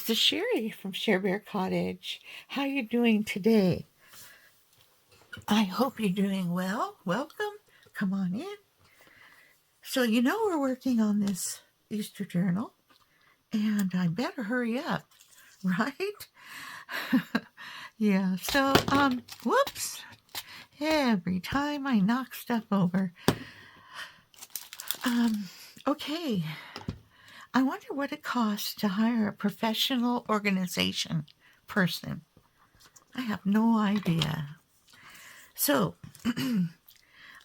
This is Sherry from Share Bear Cottage. How you doing today? I hope you're doing well. Welcome. Come on in. So we're working on this Easter journal, and I better hurry up, right? Yeah. So whoops. Every time I knock stuff over. Okay. I wonder what it costs to hire a professional organization person. I have no idea. So,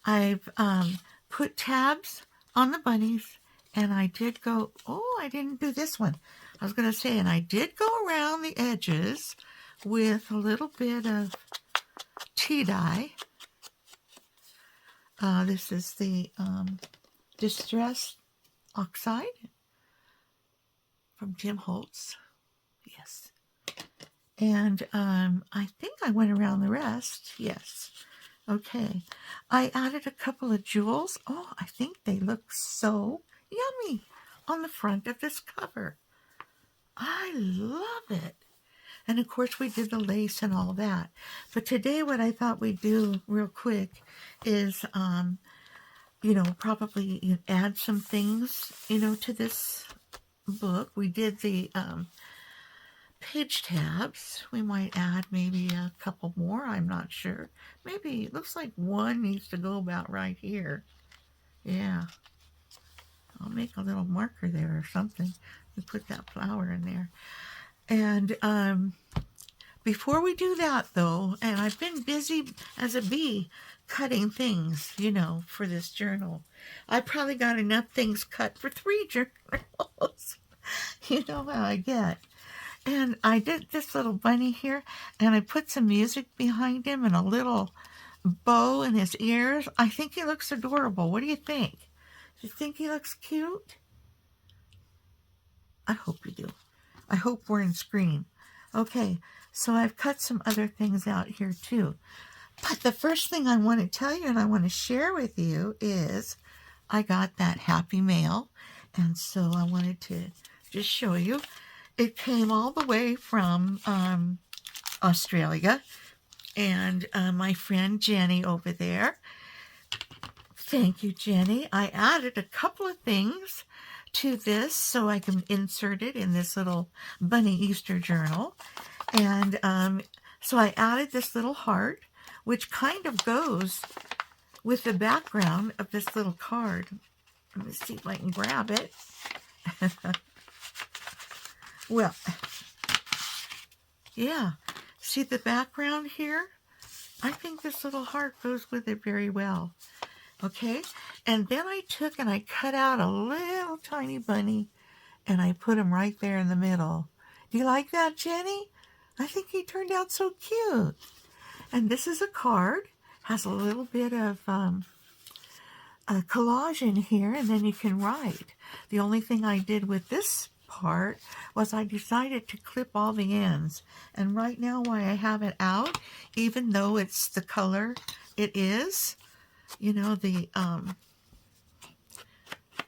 I've put tabs on the bunnies, and I did go, I didn't do this one. I was going to say, and I did go around the edges with a little bit of tea dye. This is the Distress Oxide from Tim Holtz. Yes. And I think I went around the rest. Yes. Okay. I added a couple of jewels. Oh, I think they look so yummy on the front of this cover. I love it. And of course we did the lace and all that. But today what I thought we'd do real quick is, probably add some things, to this book. We did the page tabs. We might add maybe a couple more. I'm not sure. Maybe it looks like one needs to go about right here. Yeah. I'll make a little marker there or something and put that flower in there. And before we do that though, and I've been busy as a bee cutting things, for this journal. I probably got enough things cut for 3 journals. You know how I get. And I did this little bunny here, and I put some music behind him and a little bow in his ears. I think he looks adorable. What do you think? Do you think he looks cute? I hope you do. I hope we're in screen. Okay, so I've cut some other things out here too. But the first thing I want to tell you and I want to share with you is I got that happy mail. And so I wanted to just show you. It came all the way from Australia, and my friend Jenny over there. Thank you, Jenny. I added a couple of things to this so I can insert it in this little bunny Easter journal. And so I added this little heart, which kind of goes with the background of this little card. Let me see if I can grab it. Well, yeah, see the background here? I think this little heart goes with it very well. Okay, and then I took and I cut out a little tiny bunny and I put him right there in the middle. Do you like that, Jenny? I think he turned out so cute. And this is a card, has a little bit of a collage in here, and then you can write. The only thing I did with this part was I decided to clip all the ends, and right now why I have it out, even though it's the color it is, the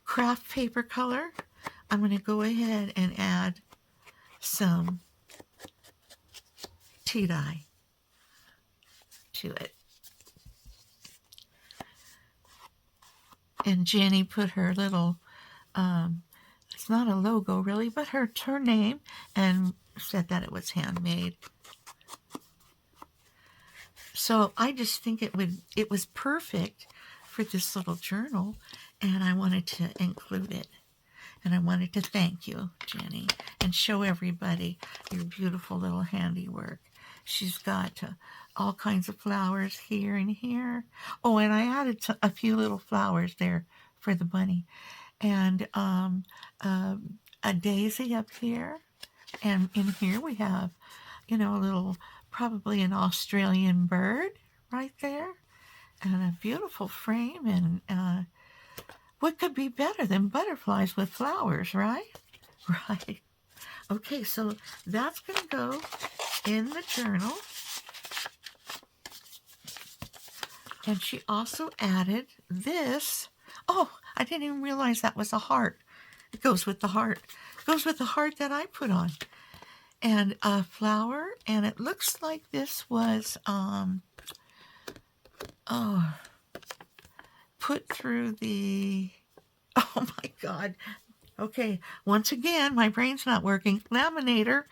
craft paper color, I'm going to go ahead and add some tea dye to it. And Jenny put her little it's not a logo really, but her name, and said that it was handmade. So I just think it was perfect for this little journal, and I wanted to include it. And I wanted to thank you, Jenny, and show everybody your beautiful little handiwork. She's got all kinds of flowers here and here. Oh, and I added a few little flowers there for the bunny. And a daisy up here. And in here we have, a little, probably an Australian bird right there. And a beautiful frame. And what could be better than butterflies with flowers, right? Right. Okay, so that's going to go in the journal. And she also added this. Oh, I didn't even realize that was a heart. It goes with the heart. It goes with the heart that I put on. and a flower, and it looks like this was put through the, oh my God. Okay, once again, my brain's not working. Laminator,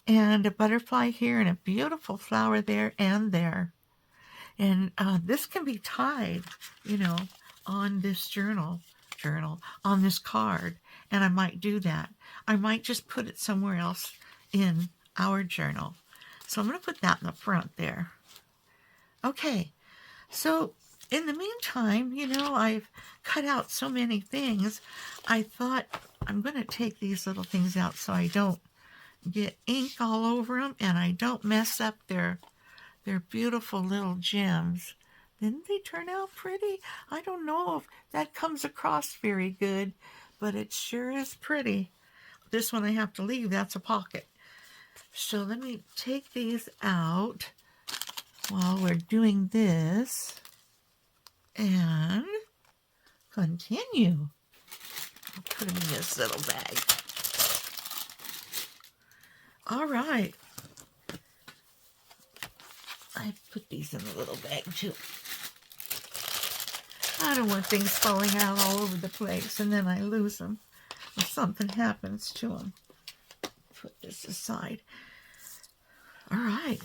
and a butterfly here, and a beautiful flower there and there. And this can be tied, on this journal, on this card. And I might do that. I might just put it somewhere else in our journal. So I'm going to put that in the front there. Okay, so in the meantime, I've cut out so many things. I thought I'm going to take these little things out so I don't get ink all over them and I don't mess up their beautiful little gems. Didn't they turn out pretty? I don't know if that comes across very good, but it sure is pretty. This one I have to leave. That's a pocket. So let me take these out while we're doing this and continue. I'll put them in this little bag. All right. I put these in a little bag too. I don't want things falling out all over the place and then I lose them or something happens to them. Put this aside. All right.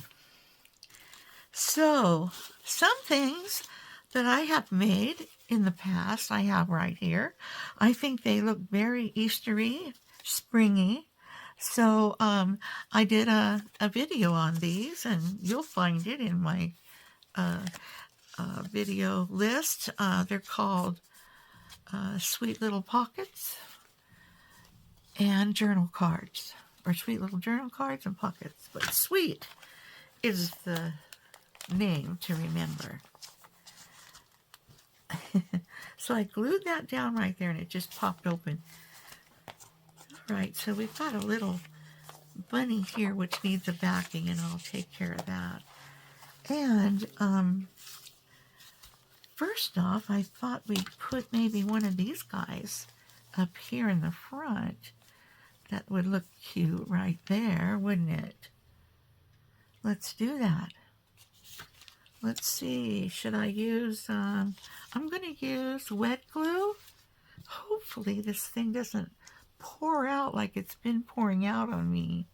So, some things that I have made in the past, I have right here. I think they look very Eastery, springy. So I did a video on these, and you'll find it in my video list. They're called Sweet Little Pockets and Journal Cards, or Sweet Little Journal Cards and Pockets. But sweet is the name to remember. So I glued that down right there, and it just popped open. All right, so we've got a little bunny here which needs a backing, and I'll take care of that. And first off, I thought we'd put maybe one of these guys up here in the front. That would look cute right there, wouldn't it? Let's do that. Let's see, should I use, I'm going to use wet glue. Hopefully this thing doesn't pour out like it's been pouring out on me.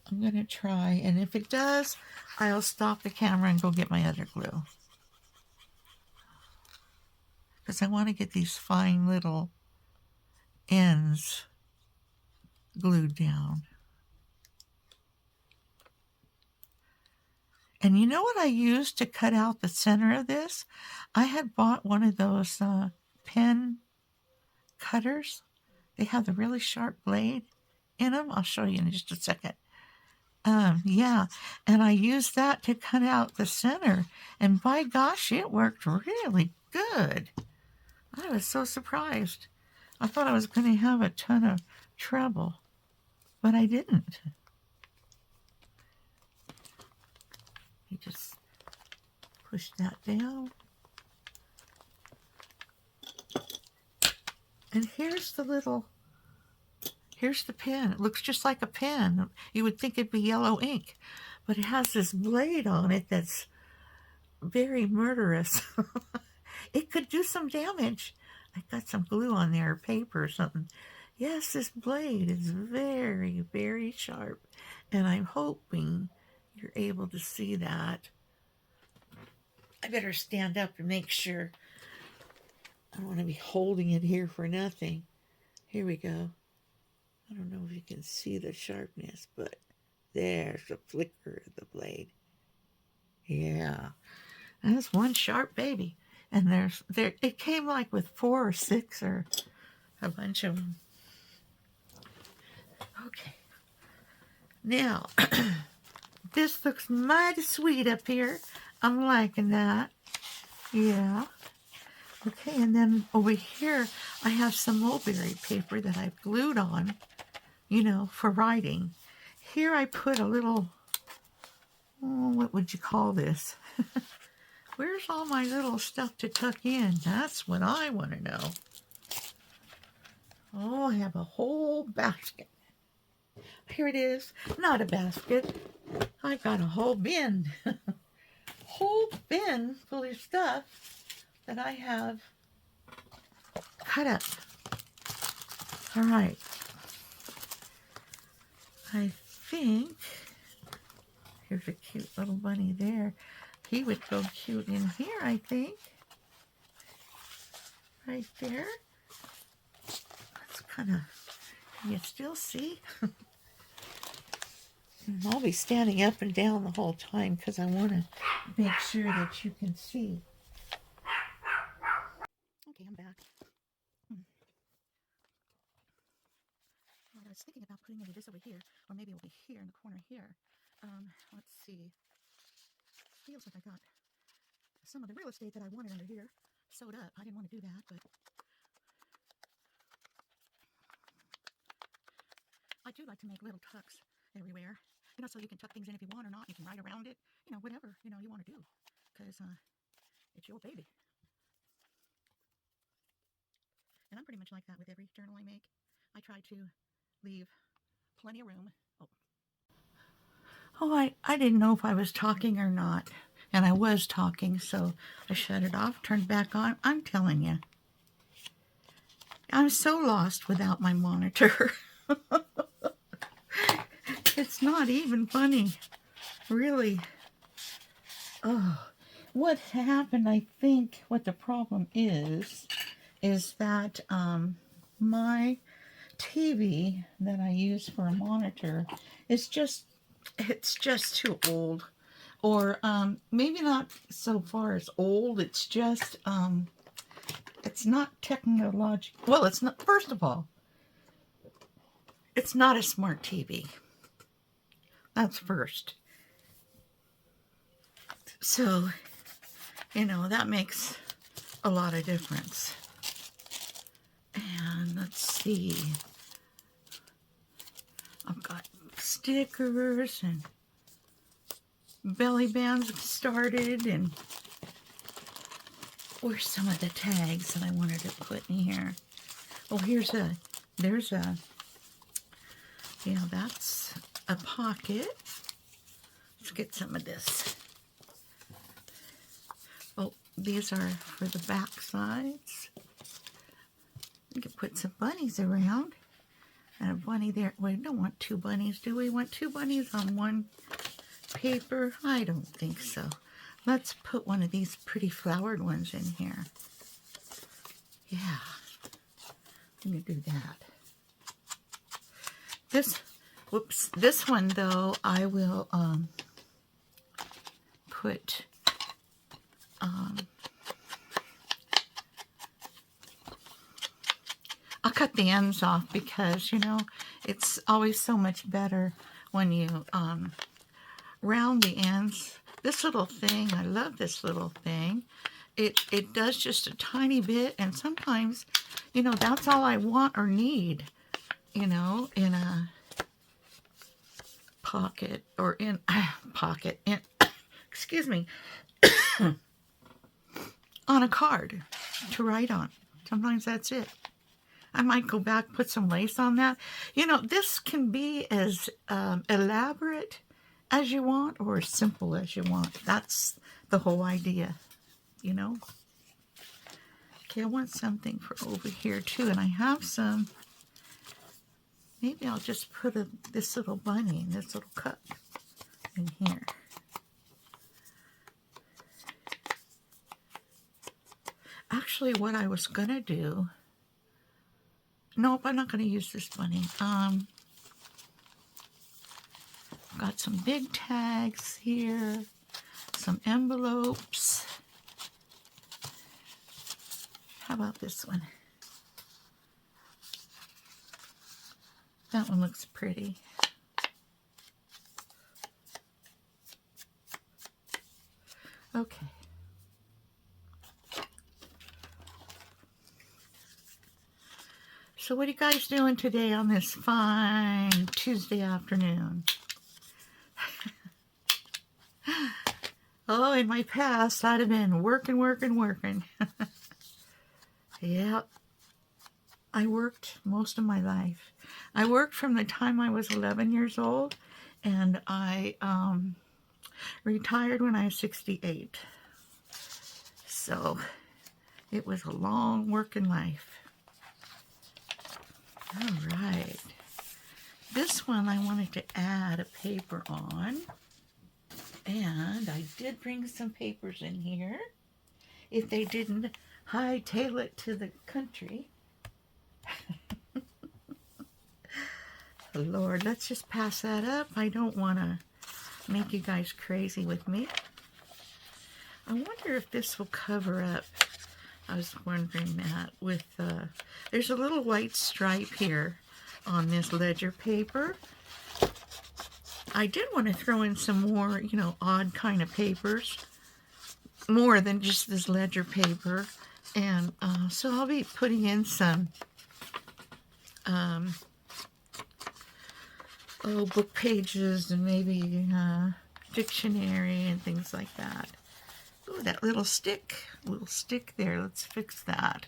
I'm going to try, and if it does, I'll stop the camera and go get my other glue. Because I want to get these fine little ends glued down. And you know what I used to cut out the center of this? I had bought one of those pen cutters. They have the really sharp blade in them. I'll show you in just a second. Yeah, and I used that to cut out the center. And by gosh, it worked really good. I was so surprised. I thought I was going to have a ton of trouble, but I didn't. You just push that down. And here's the pen. It looks just like a pen. You would think it'd be yellow ink, but it has this blade on it that's very murderous. It could do some damage. I got some glue on there, or paper or something. Yes, this blade is very, very sharp, and I'm hoping you're able to see that. I better stand up and make sure. I don't want to be holding it here for nothing. Here we go. I don't know if you can see the sharpness, but there's the flicker of the blade. Yeah, that's one sharp baby. And it came like with 4 or 6 or a bunch of them. Okay. Now, this looks mighty sweet up here. I'm liking that. Yeah. Okay, and then over here, I have some mulberry paper that I've glued on, for writing. Here I put a little, what would you call this? Where's all my little stuff to tuck in? That's what I want to know. Oh, I have a whole basket. I here it is. Not a basket. I've got a whole bin. Whole bin full of stuff that I have cut up. All right. I think here's a cute little bunny there. He would go cute in here, I think. Right there. That's kind of, can you still see? I'll be standing up and down the whole time because I want to make sure that you can see. Okay, I'm back. I was thinking about putting maybe this over here, or maybe over here in the corner here. Let's see. Feels like I got some of the real estate that I wanted under here sewed up. I didn't want to do that, but I do like to make little tucks everywhere. You know, so you can tuck things in if you want or not. You can write around it. You know, whatever, you know, you want to do. Because it's your baby. And I'm pretty much like that with every journal I make. I try to leave plenty of room. Oh, I didn't know if I was talking or not. And I was talking, so I shut it off, turned back on. I'm telling you, I'm so lost without my monitor. It's not even funny, really. Oh, what happened, I think, what the problem is that my TV that I use for a monitor is just, it's just too old. Or maybe not so far as old, it's just, it's not technological. Well, it's not, first of all, it's not a smart TV. That's first. So, you know, that makes a lot of difference. And let's see. I've got stickers and belly bands started, and where's some of the tags that I wanted to put in here? Oh, there's a, yeah, that's a pocket. Let's get some of this. Oh, these are for the back sides. We can put some bunnies around. And a bunny there. We don't want two bunnies, do we? Want two bunnies on one paper? I don't think so. Let's put one of these pretty flowered ones in here. Yeah. Let me do that. This one though, I will put I'll cut the ends off because, you know, it's always so much better when you round the ends. This little thing, I love this little thing. It does just a tiny bit, and sometimes, you know, that's all I want or need, you know, in a pocket or in excuse me, on a card to write on. Sometimes that's it. I might go back, put some lace on that. You know, this can be as elaborate as you want or as simple as you want. That's the whole idea, you know. Okay, I want something for over here too, and I have some. Maybe I'll just put this little bunny in this little cup in here. Actually, what I was going to do... Nope, I'm not going to use this bunny. Got some big tags here, some envelopes. How about this one? That one looks pretty. Okay. So what are you guys doing today on this fine Tuesday afternoon? Oh, in my past, I'd have been working. Yep. I worked most of my life. I worked from the time I was 11 years old, and I retired when I was 68. So it was a long working life. All right. This one I wanted to add a paper on. And I did bring some papers in here. If they didn't hightail it to the country. Lord, let's just pass that up. I don't want to make you guys crazy with me. I wonder if this will cover up. I was wondering that with, there's a little white stripe here on this ledger paper. I did want to throw in some more, you know, odd kind of papers. More than just this ledger paper. And so I'll be putting in some book pages and maybe dictionary and things like that. Oh, that little stick there. Let's fix that.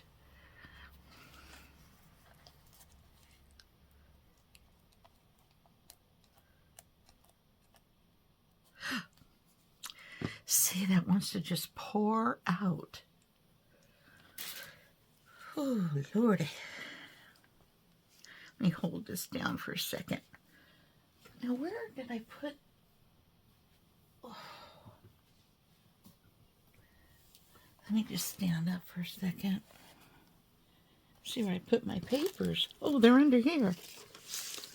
See, that wants to just pour out. Oh, Lordy. Let me hold this down for a second. Now, where did I put... Oh. Let me just stand up for a second. See where I put my papers. Oh, they're under here.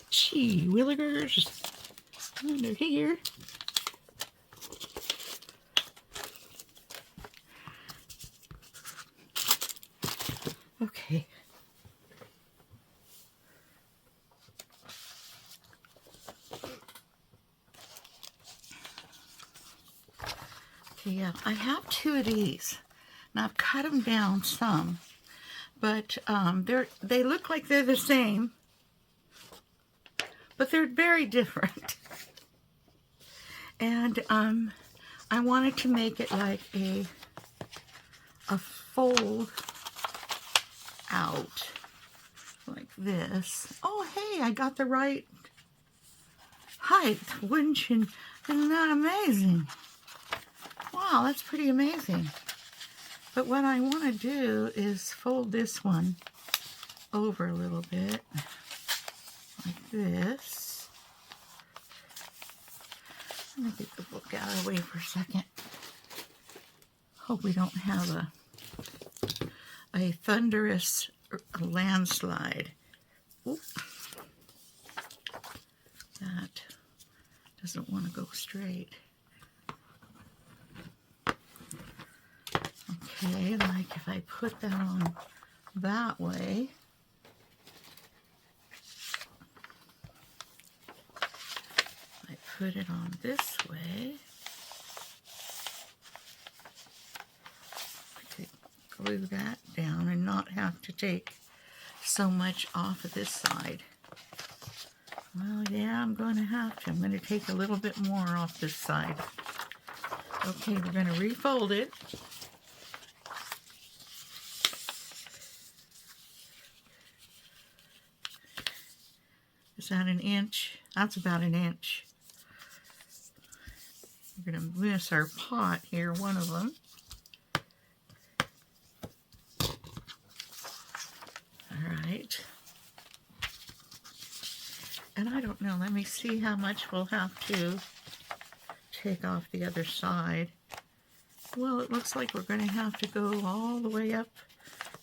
Gee, willikers. Under here. Okay. Okay, yeah, I have two of these. Now I've cut them down some, but they look like they're the same, but they're very different. And I wanted to make it like a fold out like this. Oh, hey, I got the right height. Isn't that amazing? Wow, that's pretty amazing. But what I want to do is fold this one over a little bit like this. Let me get the book out of the way for a second. Hope we don't have a thunderous landslide. Oop. That doesn't want to go straight. Okay, like if I put that on that way, I put it on this way, I could glue that down and not have to take so much off of this side. Well, yeah, I'm going to have to. I'm going to take a little bit more off this side. Okay, we're going to refold it. Is that an inch? That's about an inch. We're going to miss our pot here, one of them. All right. And I don't know, let me see how much we'll have to take off the other side. Well, it looks like we're going to have to go all the way up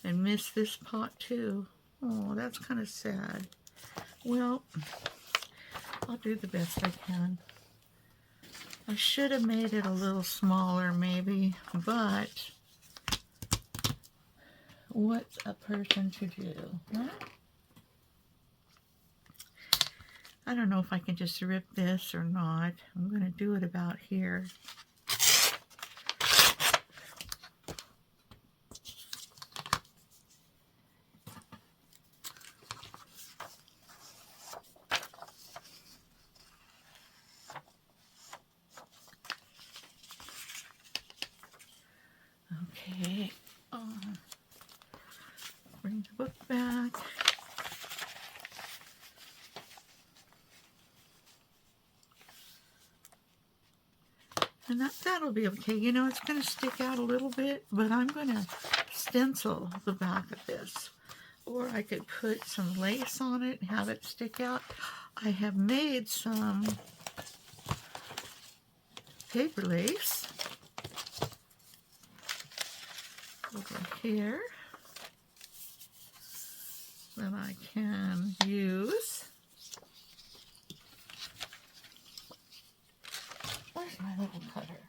and miss this pot too. Oh, that's kind of sad. Well, I'll do the best I can. I should have made it a little smaller maybe, but what's a person to do? Huh? I don't know if I can just rip this or not. I'm going to do it about here. Okay, bring the book back. And that'll be okay. You know, it's going to stick out a little bit, but I'm going to stencil the back of this. Or I could put some lace on it and have it stick out. I have made some paper lace over here that I can use. Where's my little cutter?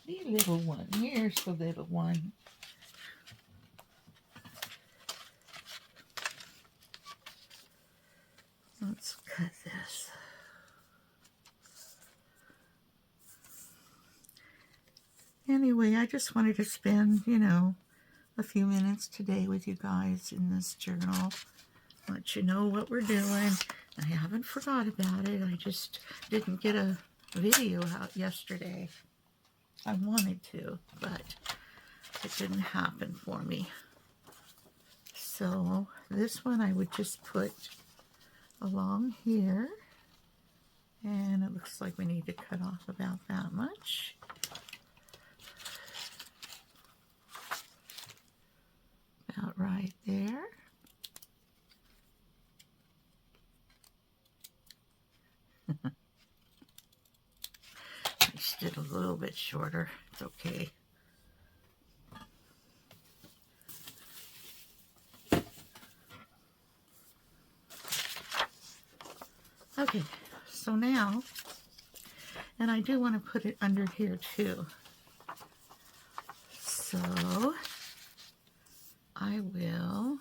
The little one. Here's the little one. Let's cut this. Anyway, I just wanted to spend, you know, a few minutes today with you guys in this journal. Let you know what we're doing. I haven't forgot about it. I just didn't get a video out yesterday. I wanted to, but it didn't happen for me. So this one I would just put along here. And it looks like we need to cut off about that much. About right there. I just did a little bit shorter. It's okay. Okay, so now, and I do want to put it under here too. So I will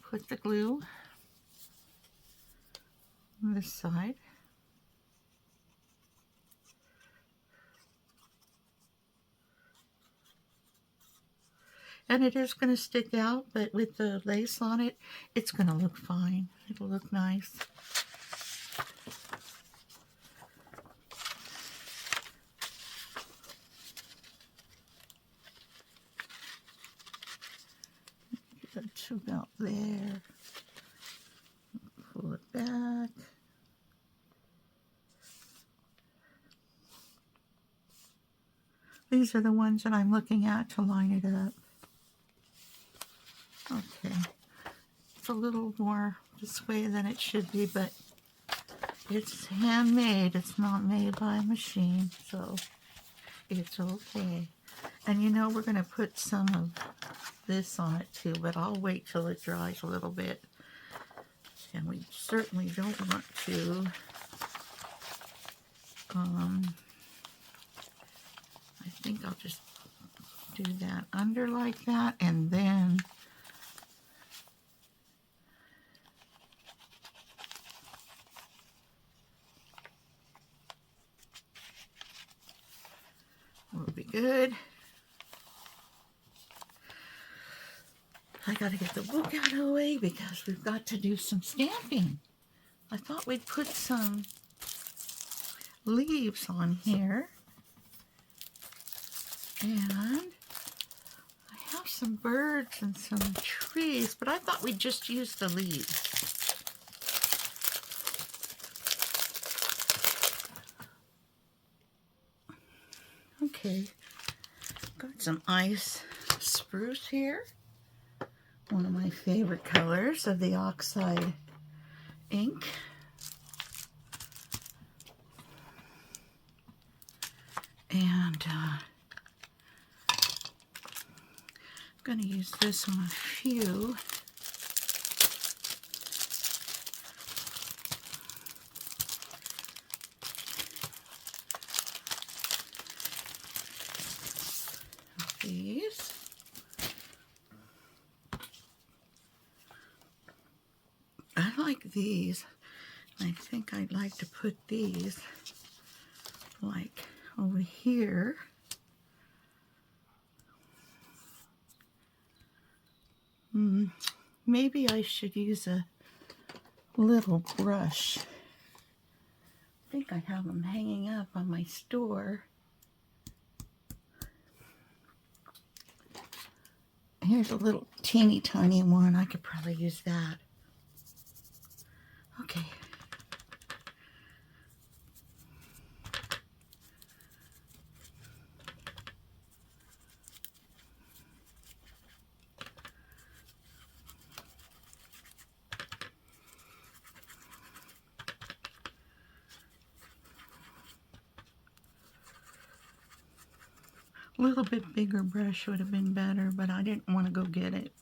put the glue on this side. And it is going to stick out, but with the lace on it, it's going to look fine. It'll look nice. Get it to about there. Pull it back. These are the ones that I'm looking at to line it up. Okay, it's a little more this way than it should be, but it's handmade. It's not made by a machine, so it's okay. And you know, we're going to put some of this on it too, but I'll wait till it dries a little bit. And we certainly don't want to I think I'll just do that under like that, and then will be good. I got to get the book out of the way because we've got to do some stamping. I thought we'd put some leaves on here. And I have some birds and some trees, but I thought we'd just use the leaves. Okay, got some ice spruce here. One of my favorite colors of the oxide ink. And I'm going to use this on a few. These. I like these. I think I'd like to put these like over here. Maybe I should use a little brush. I think I have them hanging up on my store. Here's a little teeny tiny one. I could probably use that. Okay. A little bit bigger brush would have been better, but I didn't want to go get it.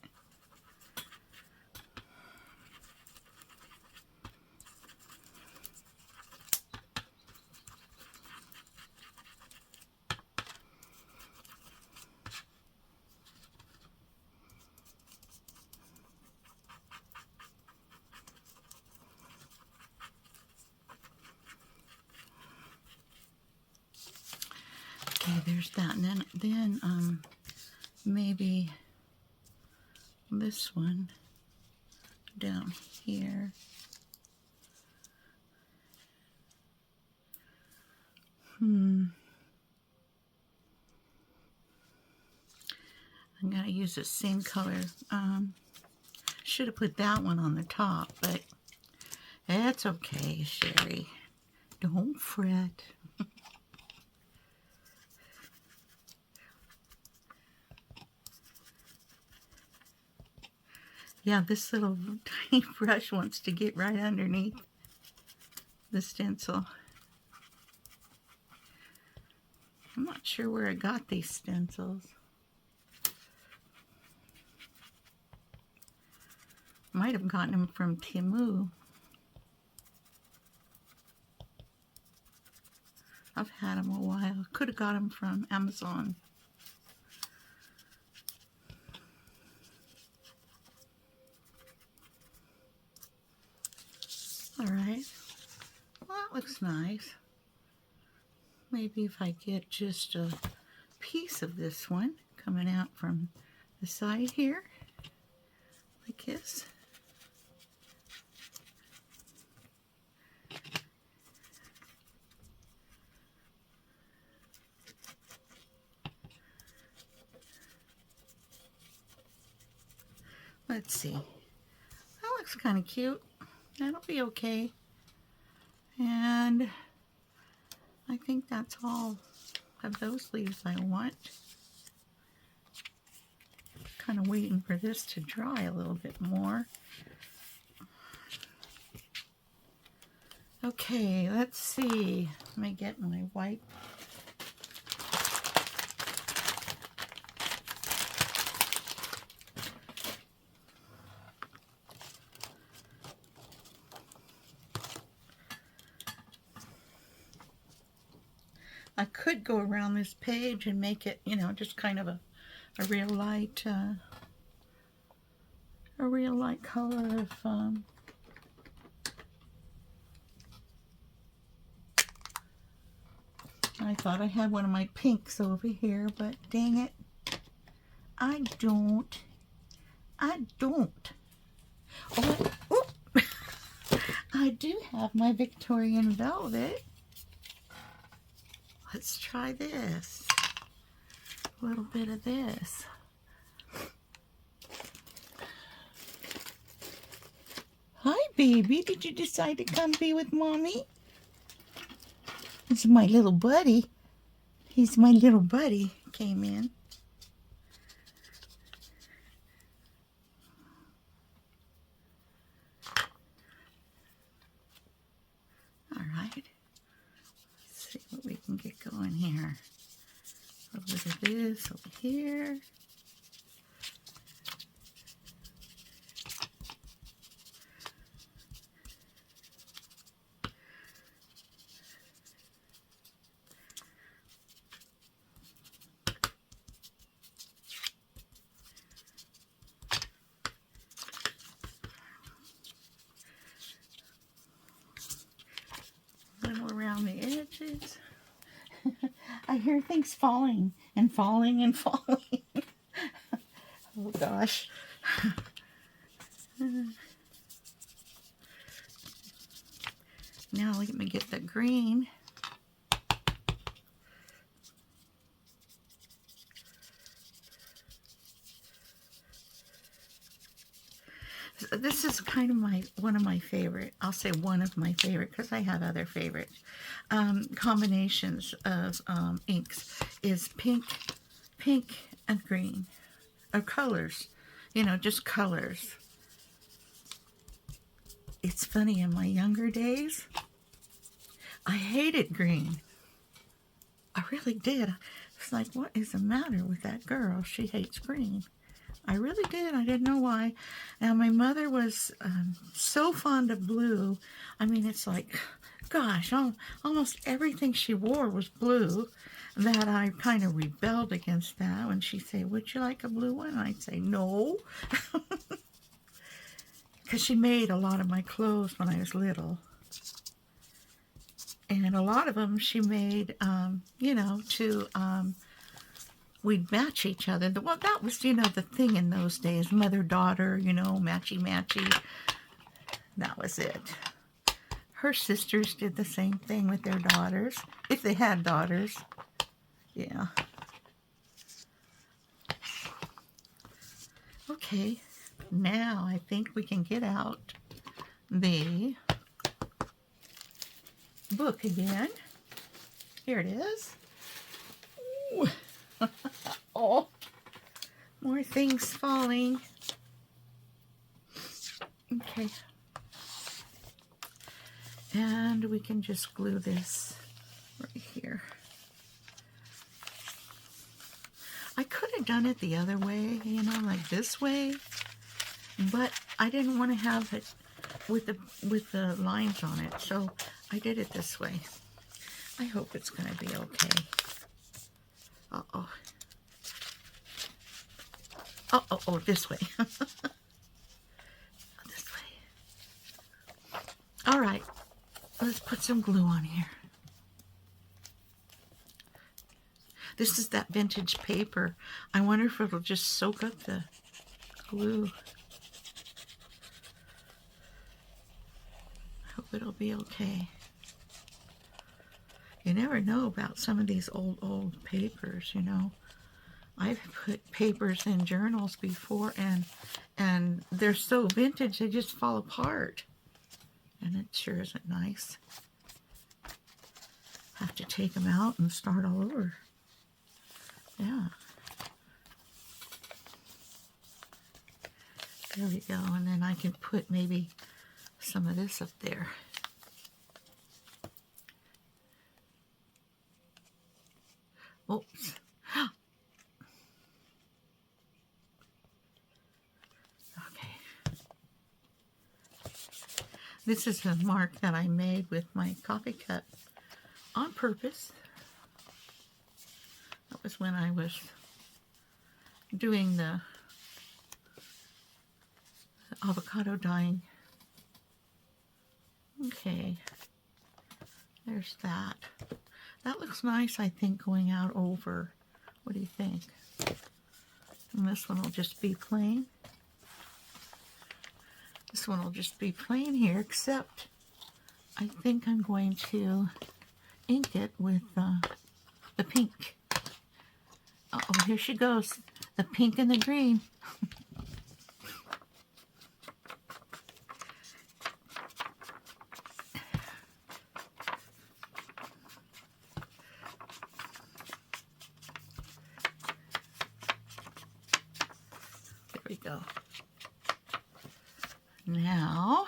Okay, there's that. And then maybe this one down here. I'm going to use the same color. Should have put that one on the top, but that's okay, Sherry. Don't fret. Yeah, this little tiny brush wants to get right underneath the stencil. I'm not sure where I got these stencils. Might have gotten them from Temu. I've had them a while. Could have got them from Amazon. Alright. Well, that looks nice. Maybe if I get just a piece of this one coming out from the side here, like this. Let's see. That looks kind of cute. That'll be okay. And I think that's all of those leaves I want. Kind of waiting for this to dry a little bit more. Okay, let's see. Let me get my white. I could go around this page and make it, you know, just kind of a real light color of I thought I had one of my pinks over here, but dang it, I don't. Oh, I do have my Victorian velvet. Let's try this. A little bit of this. Hi, baby. Did you decide to come be with Mommy? This is my little buddy. He's my little buddy. Came in. All right. Let's see what we can get going here. A little bit of this over here. Around the edges. I hear things falling and falling and falling. Oh gosh. Now let me get the green. This This is kind of one of my favorite. I'll say one of my favorite because I have other favorites. Combinations of inks is pink and green, or colors. Just colors. It's funny, in my younger days, I hated green. I really did. It's like, what is the matter with that girl? She hates green. I really did. I didn't know why. Now, my mother was so fond of blue. I mean, it's like, gosh, almost everything she wore was blue, that I kind of rebelled against that. When she'd say, would you like a blue one? And I'd say, no. Because she made a lot of my clothes when I was little. And a lot of them she made, we'd match each other. Well, that was, the thing in those days. Mother-daughter, matchy-matchy. That was it. Her sisters did the same thing with their daughters, if they had daughters. Yeah. Okay, now I think we can get out the book again. Here it is. Ooh. Oh, more things falling. Okay. And we can just glue this right here. I could have done it the other way, like this way, but I didn't want to have it with the lines on it, so I did it this way. I hope it's going to be okay. Uh-oh. Oh, this way. This way. All right, let's put some glue on here. This is that vintage paper. I wonder if it'll just soak up the glue. I hope it'll be okay. You never know about some of these old papers, I've put papers in journals before, and they're so vintage they just fall apart. And it sure isn't nice. Have to take them out and start all over. Yeah. There we go. And then I can put maybe some of this up there. Oops. Okay. This is a mark that I made with my coffee cup on purpose. That was when I was doing the avocado dyeing. Okay, there's that. That looks nice, I think, going out over. What do you think? And this one will just be plain. This one will just be plain here, except I think I'm going to ink it with the pink. Uh-oh, here she goes. The pink and the green. There we go. Now,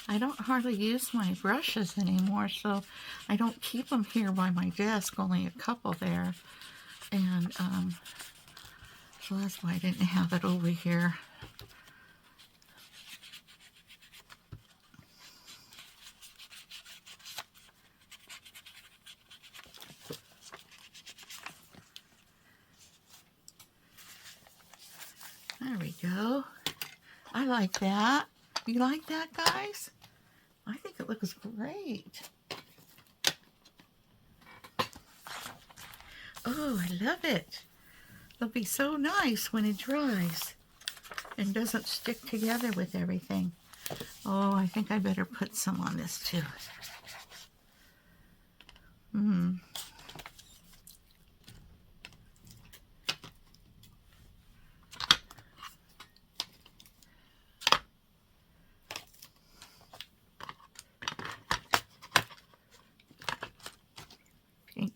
I don't hardly use my brushes anymore, so I don't keep them here by my desk, only a couple there. And so that's why I didn't have it over here. There we go. I like that. You like that, guys? I think it looks great. Oh, I love it. It'll be so nice when it dries and doesn't stick together with everything. Oh, I think I better put some on this too. Pink.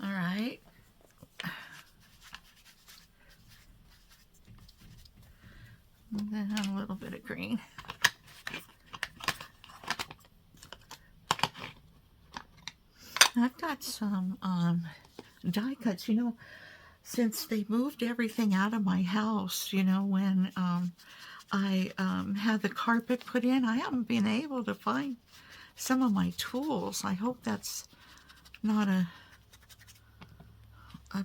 All right. And then a little bit of green. I've got some die cuts, since they moved everything out of my house, when I had the carpet put in, I haven't been able to find some of my tools. I hope that's not a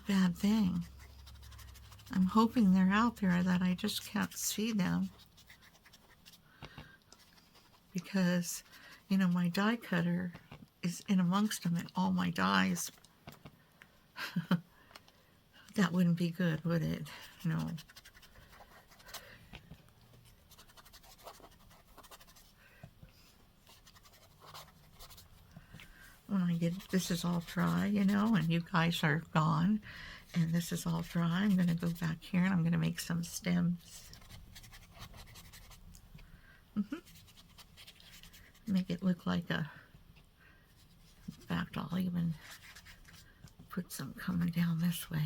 bad thing. I'm hoping they're out there, that I just can't see them. Because, my die cutter is in amongst them and all my dies. That wouldn't be good, would it? No. When I get, this is all dry, and you guys are gone, and this is all dry, I'm going to go back here and I'm going to make some stems. Make it look like a, in fact, I'll even put some coming down this way.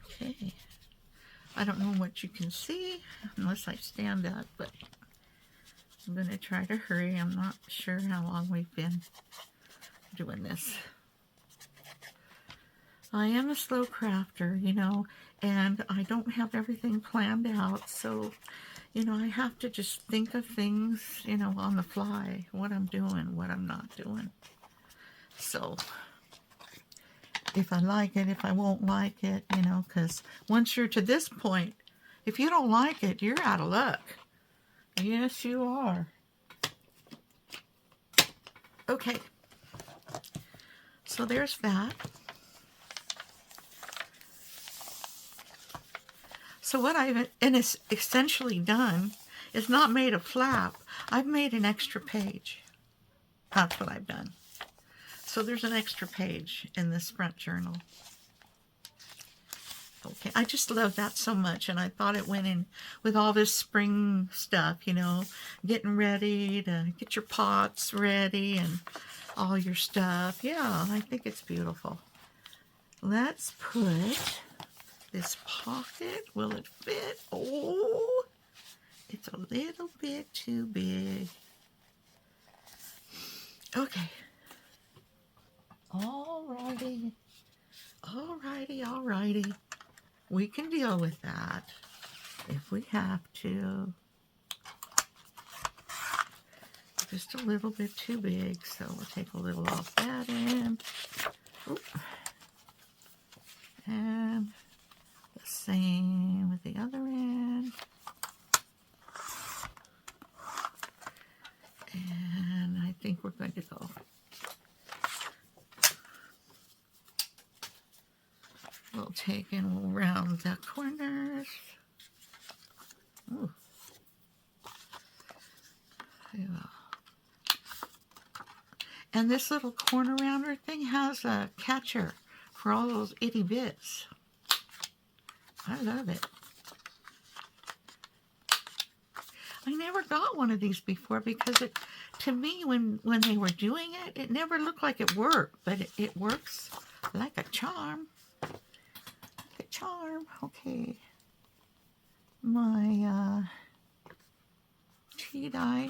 Okay. I don't know what you can see unless I stand up, but I'm going to try to hurry. I'm not sure how long we've been doing this. I am a slow crafter, and I don't have everything planned out, so, I have to just think of things, on the fly, what I'm doing, what I'm not doing. So, if I like it, if I won't like it, because once you're to this point, if you don't like it, you're out of luck. Yes, you are. Okay. So there's that. So what I've essentially done is not made a flap. I've made an extra page. That's what I've done. So there's an extra page in this front journal. Okay, I just love that so much, and I thought it went in with all this spring stuff, getting ready to get your pots ready and all your stuff. Yeah, I think it's beautiful. Let's put this pocket. Will it fit? Oh, it's a little bit too big. Okay. Alrighty. Alrighty. We can deal with that if we have to. Just a little bit too big, so we'll take a little off that end. Oop. And the same with the other end. And I think we're going to go. We'll take and we'll round the corners. Ooh. Yeah. And this little corner rounder thing has a catcher for all those itty bits. I love it. I never got one of these before because it, to me, when they were doing it, it never looked like it worked, but it works like a charm. Like a charm. Okay. my tea dye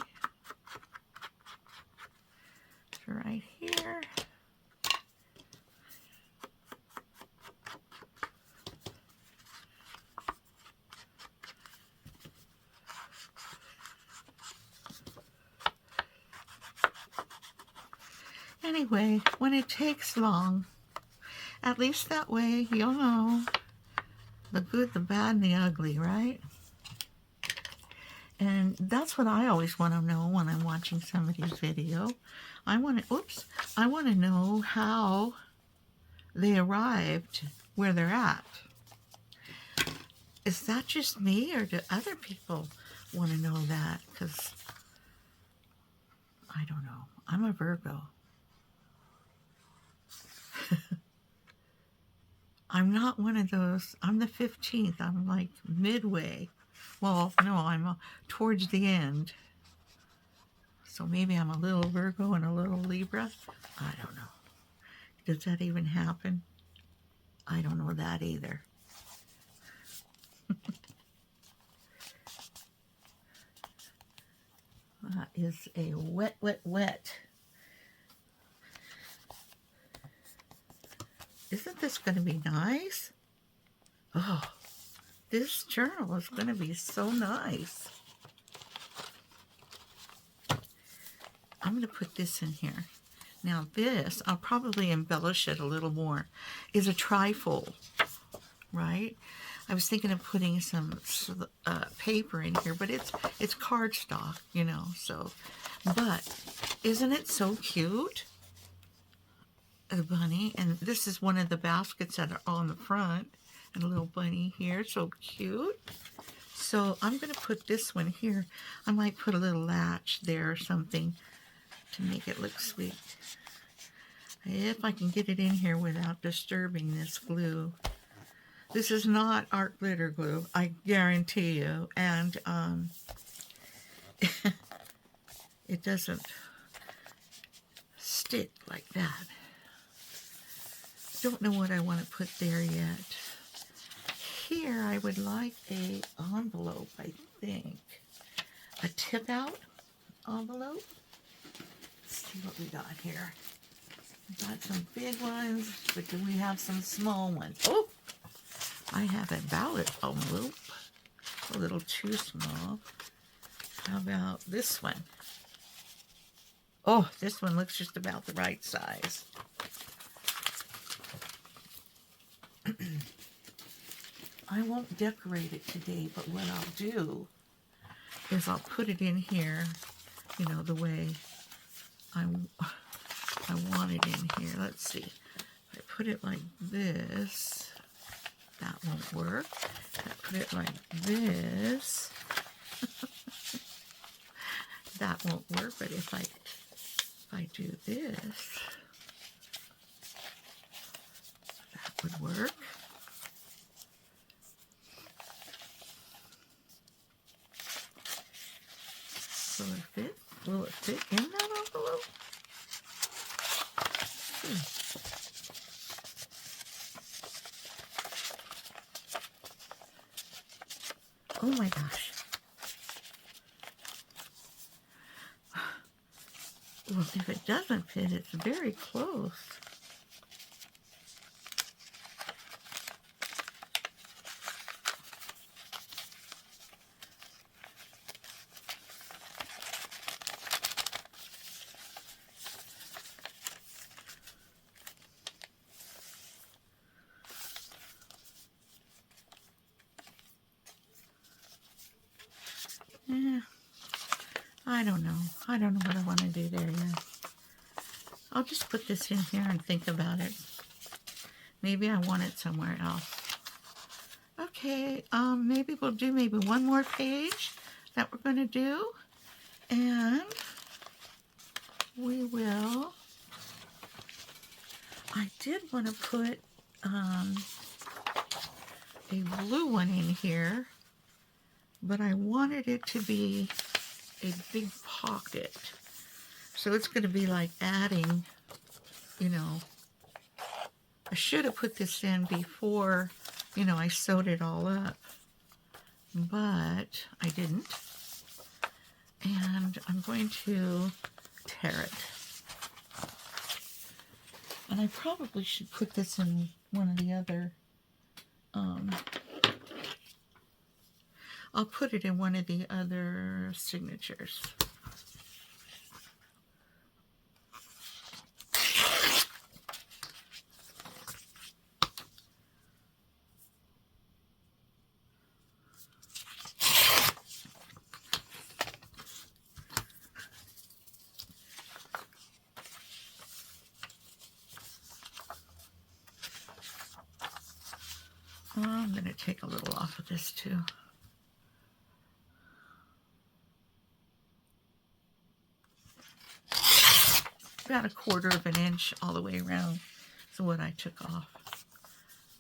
right here. Anyway, when it takes long, at least that way you'll know the good, the bad, and the ugly, right? And that's what I always want to know when I'm watching somebody's video. I want to know how they arrived where they're at. Is that just me, or do other people want to know that? Because I don't know. I'm a Virgo. I'm not one of those. I'm the 15th. I'm like midway. Well, no, I'm towards the end. So maybe I'm a little Virgo and a little Libra. I don't know. Does that even happen? I don't know that either. That is a wet, wet, wet. Isn't this going to be nice? Oh, this journal is going to be so nice. I'm going to put this in here. Now this, I'll probably embellish it a little more, is a trifold, right? I was thinking of putting some paper in here, but it's cardstock, you know, so. But isn't it so cute? A bunny, and this is one of the baskets that are on the front, and a little bunny here, so cute. So I'm going to put this one here. I might put a little latch there or something to make it look sweet. If I can get it in here without disturbing this glue. This is not art glitter glue, I guarantee you, and it doesn't stick like that. Don't know what I want to put there yet. Here I would like a envelope, I think. A tip out envelope. Let's see what we got here. We got some big ones, but do we have some small ones? Oh, I have a ballot envelope. A little too small. How about this one? Oh, this one looks just about the right size. I won't decorate it today, but what I'll do is I'll put it in here, you know, the way I want it in here. Let's see. If I put it like this, that won't work. If I put it like this, that won't work. But if I do this, that would work. Will it fit? Will it fit in that envelope? Oh my gosh. Well, if it doesn't fit, it's very close. Yeah, I don't know. I don't know what I want to do there yet. I'll just put this in here and think about it. Maybe I want it somewhere else. Okay, maybe we'll do maybe one more page that we're going to do. And we will... I did want to put a blue one in here, but I wanted it to be a big pocket. So it's going to be like adding, you know, I should have put this in before, you know, I sewed it all up. but I didn't. And I'm going to tear it. And I probably should put this in one of the other, I'll put it in one of the other signatures. I'm going to take a little off of this too. About 1/4 of an inch all the way around is what I took off.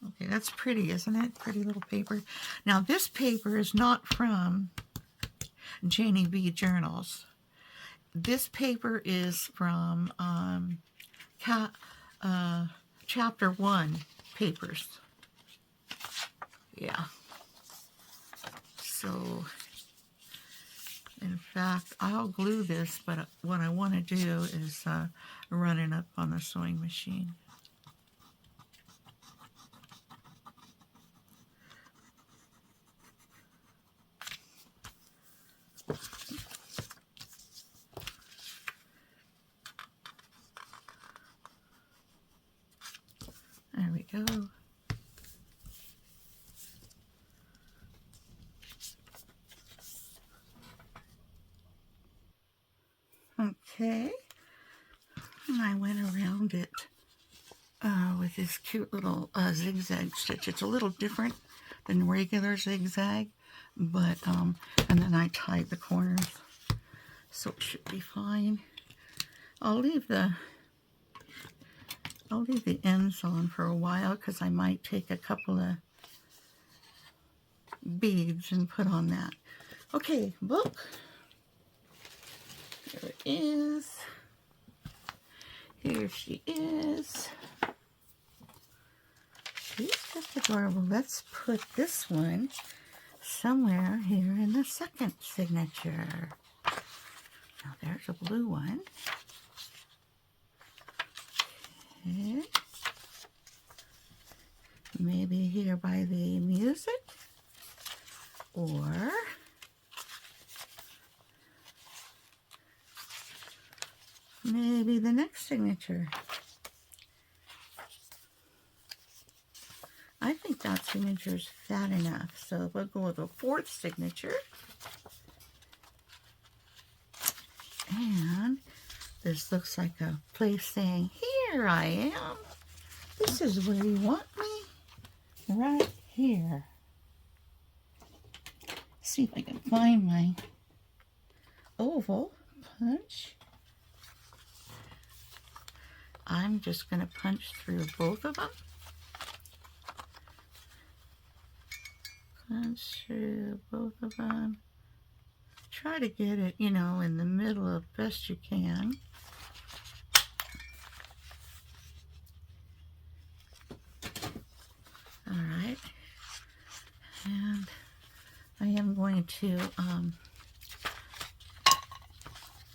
Okay, that's pretty, isn't it? Pretty little paper. Now this paper is not from Janie B Journals. This paper is from Chapter 1 papers. Yeah. So, in fact, I'll glue this, but what I want to do is run it up on the sewing machine. There we go. Okay, and I went around it with this cute little zigzag stitch. It's a little different than regular zigzag, but and then I tied the corners, so it should be fine. I'll leave the ends on for a while because I might take a couple of beads and put on that. Okay, book. Here it is. Here she is. She's just adorable. Let's put this one somewhere here in the second signature. Now there's a blue one. Okay. Maybe here by the music, or maybe the next signature. I think that signature is fat enough, so we'll go with a 4th signature. And this looks like a place saying, "Here I am. This is where you want me, right here." See if I can find my oval punch. I'm just going to punch through both of them. Punch through both of them. Try to get it, you know, in the middle of best you can. All right. And I am going to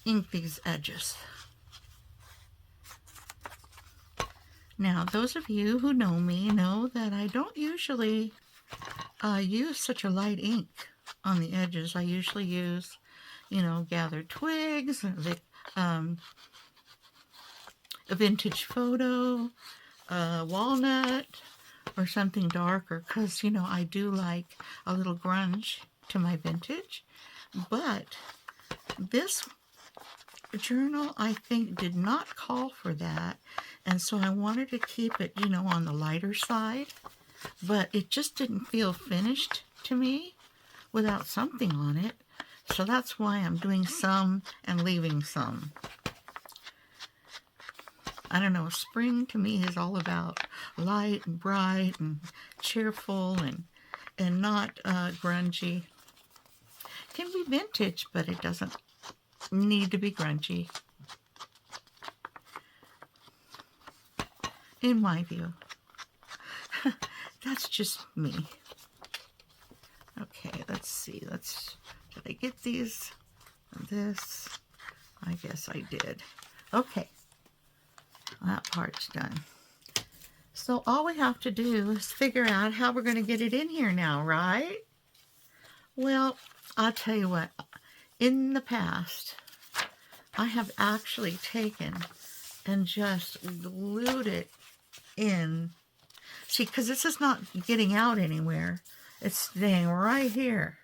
ink these edges. Now, those of you who know me know that I don't usually use such a light ink on the edges. I usually use, you know, gathered twigs, a vintage photo, walnut, or something darker, because, you know, I do like a little grunge to my vintage. But this journal, I think, did not call for that, and so I wanted to keep it, you know, on the lighter side, but it just didn't feel finished to me without something on it, so that's why I'm doing some and leaving some. I don't know, spring to me is all about light and bright and cheerful and not grungy. It can be vintage, but it doesn't need to be grungy, in my view. That's just me. Okay, let's see. Did I get these? This, I guess I did. Okay, that part's done. So all we have to do is figure out how we're going to get it in here now, right? Well, I'll tell you what. In the past, I have actually taken and just glued it in. See, because this is not getting out anywhere. It's staying right here.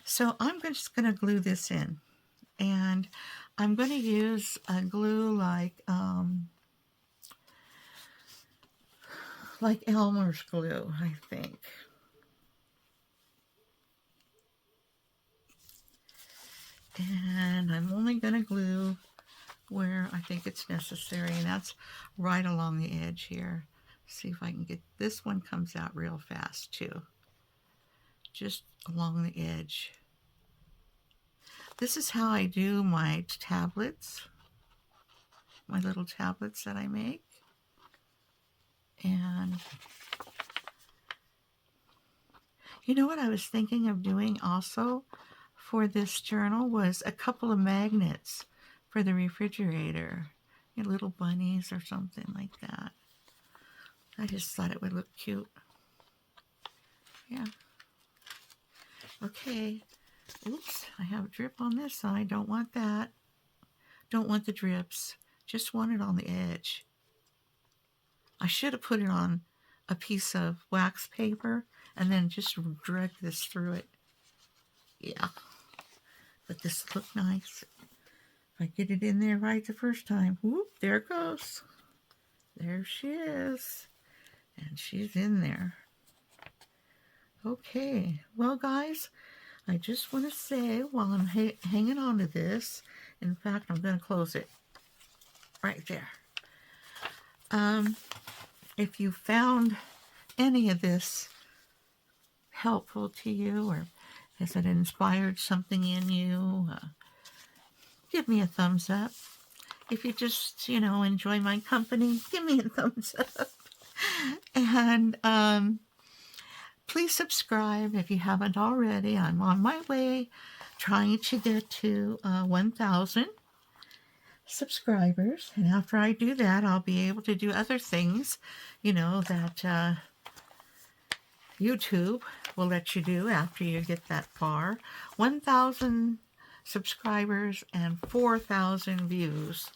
So I'm just going to glue this in. And I'm going to use a glue like Elmer's glue, I think. And I'm only going to glue where I think it's necessary, and that's right along the edge here. See if I can get this one. Comes out real fast too, just along the edge. This is how I do my tablets, my little tablets that I make. And you know what I was thinking of doing also for this journal was a couple of magnets for the refrigerator, little bunnies or something like that. I just thought it would look cute. Yeah. Okay. Oops, I have a drip on this side. Don't want that. Don't want the drips. Just want it on the edge. I should have put it on a piece of wax paper and then just drag this through it. Yeah. But this looks nice. If I get it in there right the first time. Whoop, there it goes. There she is. And she's in there. Okay. Well, guys, I just want to say while I'm hanging on to this, in fact, I'm going to close it right there. If you found any of this helpful to you, or has it inspired something in you, give me a thumbs up. If you just, enjoy my company, give me a thumbs up. And please subscribe if you haven't already. I'm on my way, trying to get to 1,000 subscribers. And after I do that, I'll be able to do other things, that YouTube will let you do after you get that far. 1,000 subscribers and 4,000 views.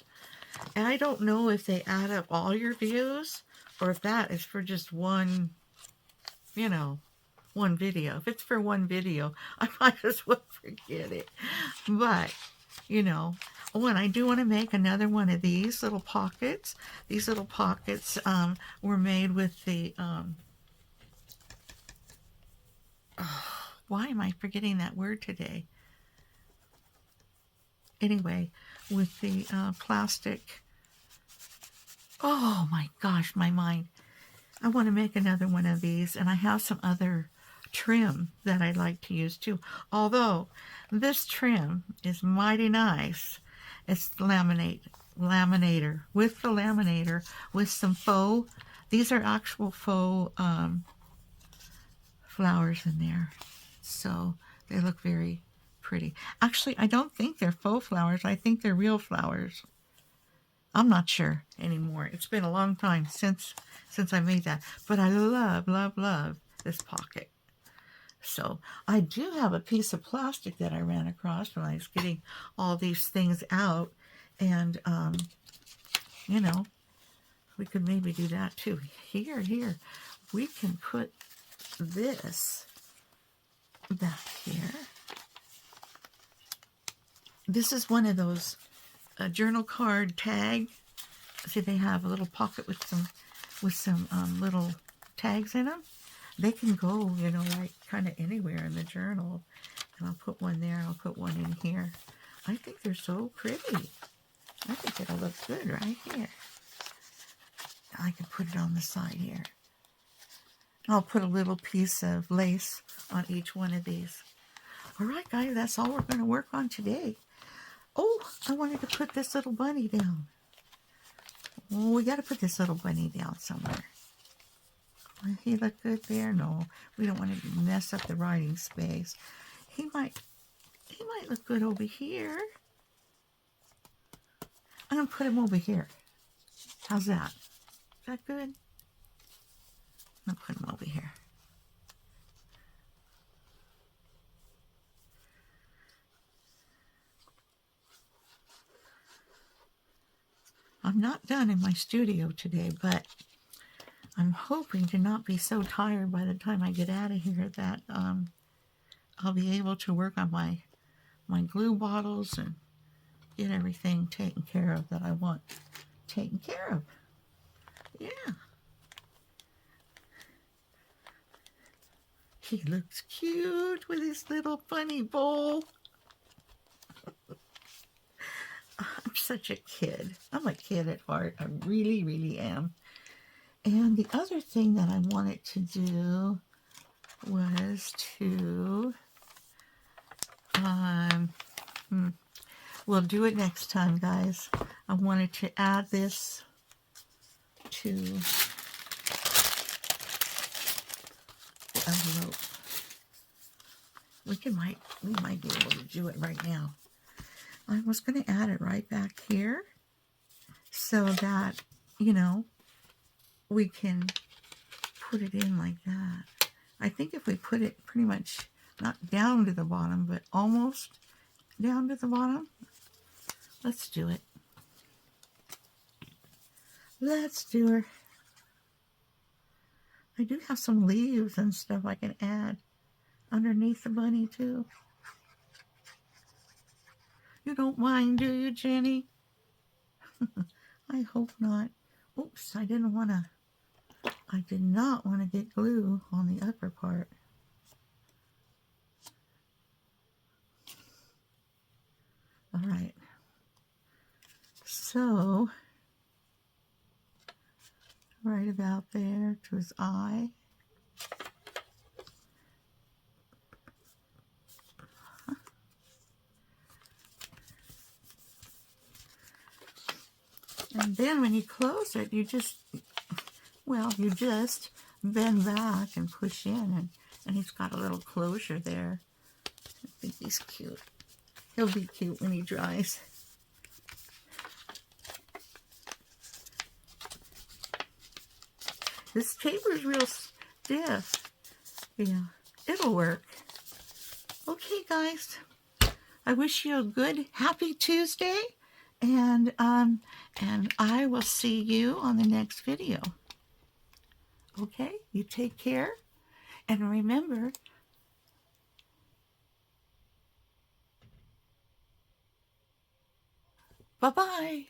And I don't know if they add up all your views or if that is for just one, one video. If it's for one video, I might as well forget it. But, when I do want to make another one of these little pockets. These little pockets were made with the, why am I forgetting that word today? Anyway, with the plastic. Oh my gosh, my mind. I want to make another one of these, and I have some other trim that I'd like to use too. Although this trim is mighty nice. It's the laminator with the laminator with some faux. These are actual faux flowers in there, so they look very pretty. Actually, I don't think they're faux flowers. I think they're real flowers. I'm not sure anymore. It's been a long time since I made that. But I love, love, love this pocket. So I do have a piece of plastic that I ran across when I was getting all these things out. And, we could maybe do that too. Here. We can put this back here. This is one of those journal card tag. See, they have a little pocket with some little tags in them. They can go, like kind of anywhere in the journal. And I'll put one there. I'll put one in here. I think they're so pretty. I think it'll look good right here. I can put it on the side here. I'll put a little piece of lace on each one of these. All right, guys, that's all we're going to work on today. Oh, I wanted to put this little bunny down. Oh, we got to put this little bunny down somewhere. Does he look good there? No, we don't want to mess up the writing space. He might look good over here. I'm going to put him over here. How's that? Is that good? I'm going to put him over here. I'm not done in my studio today, but I'm hoping to not be so tired by the time I get out of here that I'll be able to work on my glue bottles and get everything taken care of that I want taken care of. Yeah. He looks cute with his little funny bowl. I'm such a kid. I'm a kid at heart. I really, really am. And the other thing that I wanted to do was to, we'll do it next time, guys. I wanted to add this to the envelope. We might be able to do it right now. I was going to add it right back here so that, you know, we can put it in like that. I think if we put it pretty much not down to the bottom, but almost down to the bottom, let's do it. Let's do her. I do have some leaves and stuff I can add underneath the bunny too. You don't mind, do you, Jenny? I hope not. Oops, I did not want to get glue on the upper part. All right. So, right about there to his eye. And then when you close it, you just bend back and push in, and he's got a little closure there. I think he's cute. He'll be cute when he dries. This paper is real stiff. Yeah, it'll work. Okay, guys. I wish you a good, happy Tuesday, and I will see you on the next video. Okay, you take care, and remember, bye-bye.